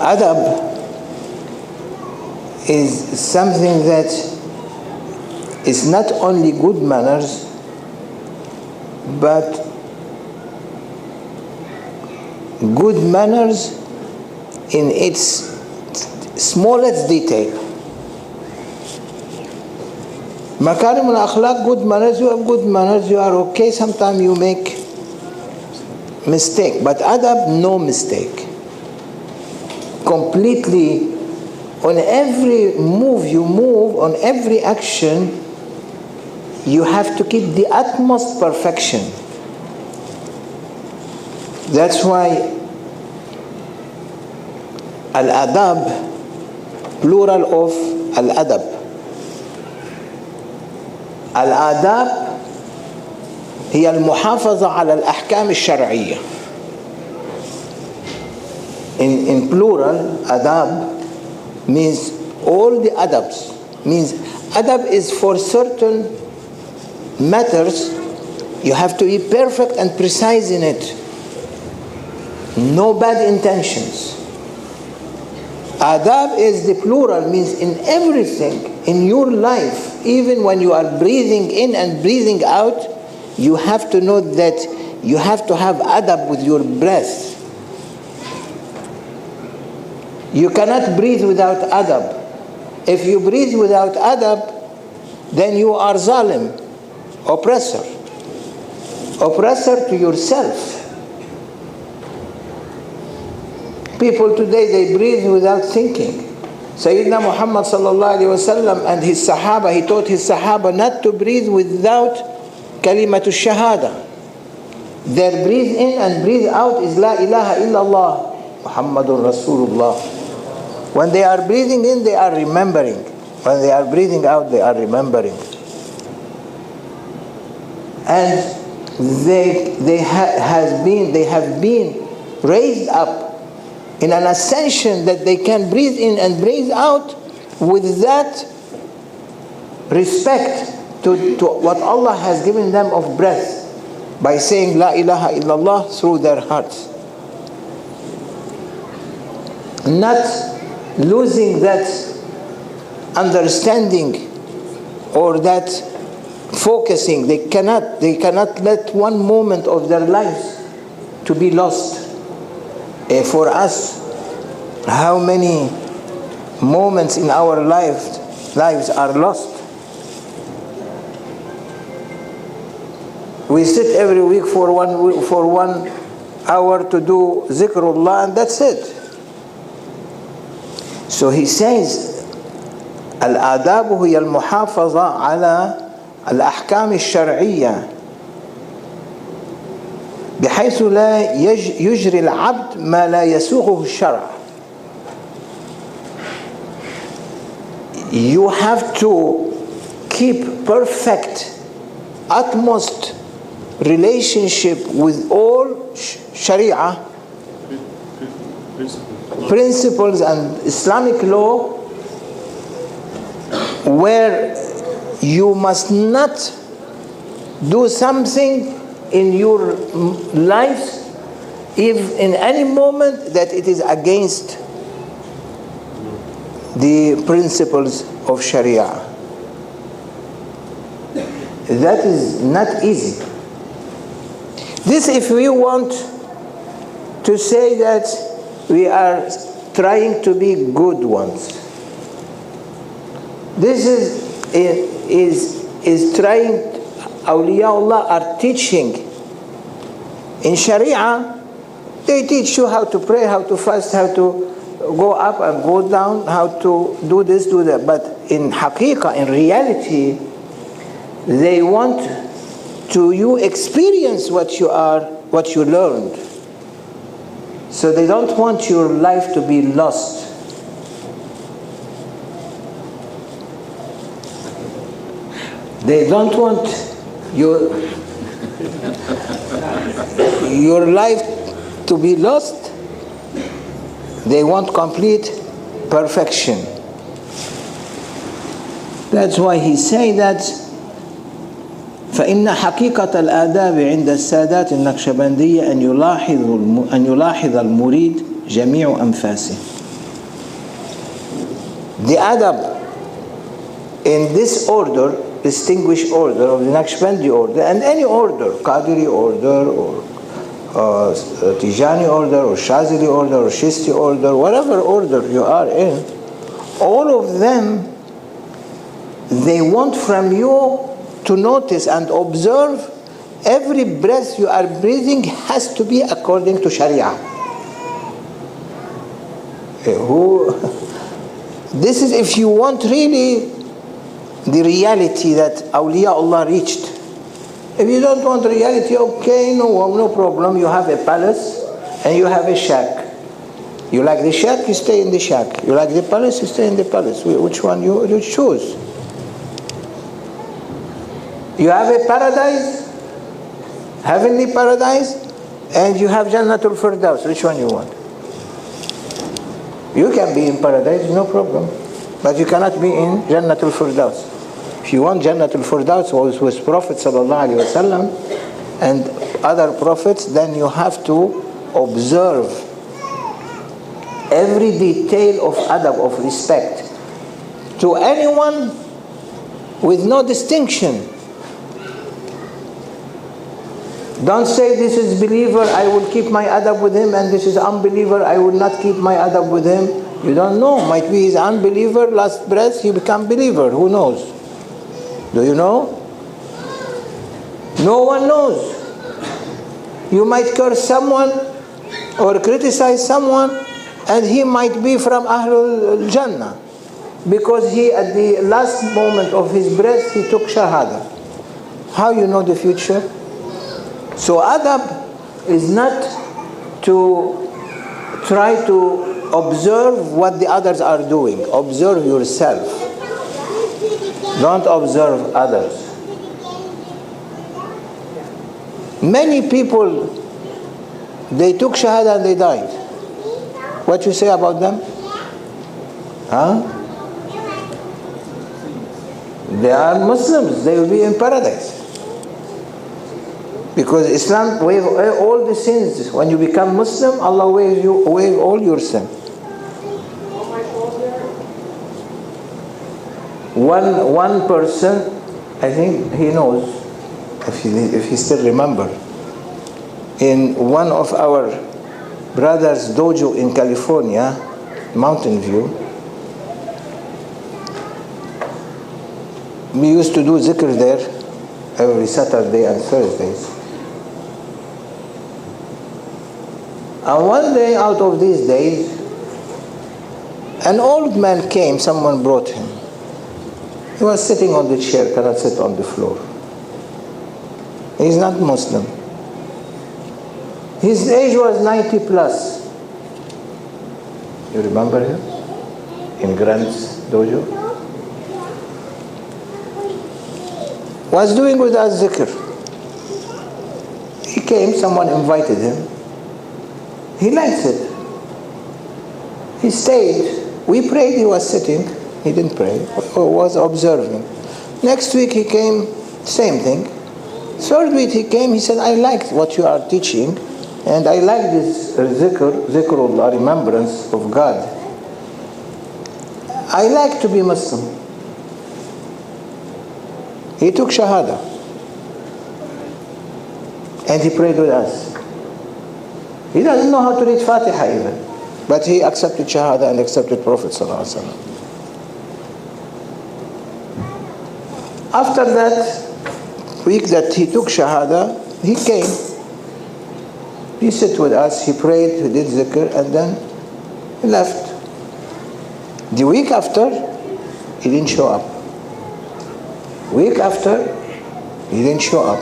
Adab is something that is not only good manners, but good manners in its smallest detail. Makarim al-akhlaq, good manners, you have good manners, you are okay. Sometimes you make mistake, but adab, no mistake. Completely, on every move you move, on every action, you have to keep the utmost perfection. That's why al-adab, plural of al-adab. Al-adab هي المحافظة على الأحكام الشرعية. In plural, adab means all the adabs. Means adab is for certain matters you have to be perfect and precise in it. No bad intentions. Adab is the plural, means in everything in your life, even when you are breathing in and breathing out, you have to know that you have to have adab with your breath. You cannot breathe without adab. If you breathe without adab, then you are zalim, oppressor. Oppressor to yourself. People today, they breathe without thinking. Sayyidina Muhammad sallallahu alayhi wasallam and his Sahaba, he taught his Sahaba not to breathe without kalimatul shahada. Their breathe in and breathe out is la ilaha illallah Muhammadur Rasulullah. When they are breathing in, they are remembering. When they are breathing out, they are remembering. And they have been raised up in an ascension that they can breathe in and breathe out with that respect to what Allah has given them of breath by saying La ilaha illallah through their hearts. Not losing that understanding or that focusing. They cannot let one moment of their lives to be lost. For us, how many moments in our lives are lost? We sit every week for one hour to do zikrullah, and that's it. So he says, al-adab هي المحافظة على الأحكام الشرعية بحيث لا يجري العبد ما لا يسوغه الشرع. You have to keep perfect, utmost relationship with all Sharia principles and Islamic law, where you must not do something in your life if in any moment that it is against the principles of Sharia. That is not easy. This, if we want to say that we are trying to be good ones, this is trying. Awliyaullah are teaching. In Sharia, they teach you how to pray, how to fast, how to go up and go down, how to do this, do that. But in haqiqah, in reality, they want to you experience what you learned. So they don't want your life to be lost. They don't want your life to be lost. They want complete perfection. That's why he say that فإن حقيقة الآداب عند السادات النقشبندية أن يلاحظ المريد جميع أنفاسه. The adab in this order, distinguished order of the Naqshbandi order, and any order, Qadiri order or Tijani order or Shazili order or Shisti order, whatever order you are in, all of them, they want from you to notice and observe every breath you are breathing has to be according to Sharia. This is if you want really the reality that awliya Allah reached. If you don't want reality, okay, no problem. You have a palace and you have a shack. You like the shack, you stay in the shack. You like the palace, you stay in the palace. Which one you choose? You have a paradise, heavenly paradise, and you have Jannatul Firdaus. Which one you want? You can be in paradise, no problem. But you cannot be in Jannatul Firdaus. If you want Jannatul Firdaus with Prophet Sallallahu Alaihi Wasallam and other prophets, then you have to observe every detail of adab, of respect to anyone with no distinction. Don't say this is believer, I will keep my adab with him, and this is unbeliever, I will not keep my adab with him. You don't know. Might be he's unbeliever, last breath he become believer. Who knows? Do you know? No one knows. You might curse someone or criticize someone, and he might be from Ahlul Jannah because he at the last moment of his breath he took Shahada. How you know the future? So adab is not to try to observe what the others are doing. Observe yourself. Don't observe others. Many people, they took Shahada and they died. What you say about them? Huh? They are Muslims. They will be in paradise. Because Islam waives all the sins. When you become Muslim, Allah waives all your sins. One person, I think he knows, if he still remember, in one of our brothers' dojo in California, Mountain View, we used to do zikr there every Saturday and Thursdays. And one day out of these days, an old man came, someone brought him. He was sitting on the chair, cannot sit on the floor. He's not Muslim. His age was 90 plus. You remember him? In Grant's dojo? Was doing with us zikr. He came, someone invited him. He liked it. He stayed. We prayed, he was sitting. He didn't pray, was observing. Next week he came, same thing. Third week he came, he said, I liked what you are teaching, and I like this zikrullah, remembrance of God. I like to be Muslim. He took Shahada. And he prayed with us. He doesn't know how to read Fatiha even. But he accepted Shahada and accepted Prophet Sallallahu Alaihi Wasallam. After that week that he took Shahada, he came. He sat with us, he prayed, he did zikr, and then he left. The week after, he didn't show up. Week after, he didn't show up.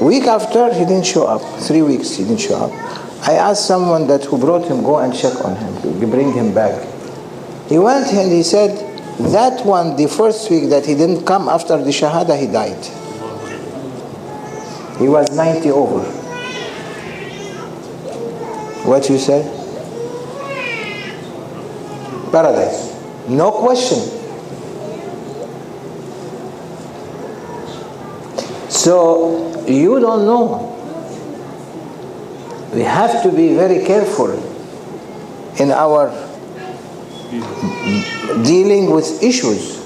Week after, he didn't show up. 3 weeks, he didn't show up. I asked someone who brought him, go and check on him, bring him back. He went and he said, that one, the first week that he didn't come after the Shahada, he died. He was 90 over. What you say? Paradise. No question. So, you don't know. We have to be very careful in our dealing with issues.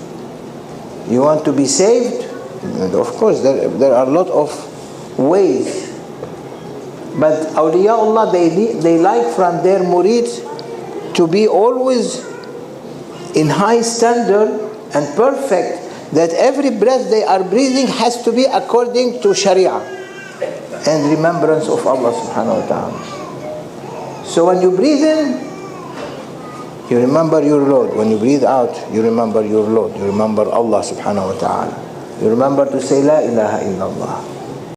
You want to be saved? Of course, there are a lot of ways. But awliyaullah, they like from their murids to be always in high standard and perfect, that every breath they are breathing has to be according to Sharia and remembrance of Allah subhanahu wa ta'ala. So when you breathe in, you remember your Lord. When you breathe out, you remember your Lord. You remember Allah subhanahu wa ta'ala. You remember to say La ilaha illallah.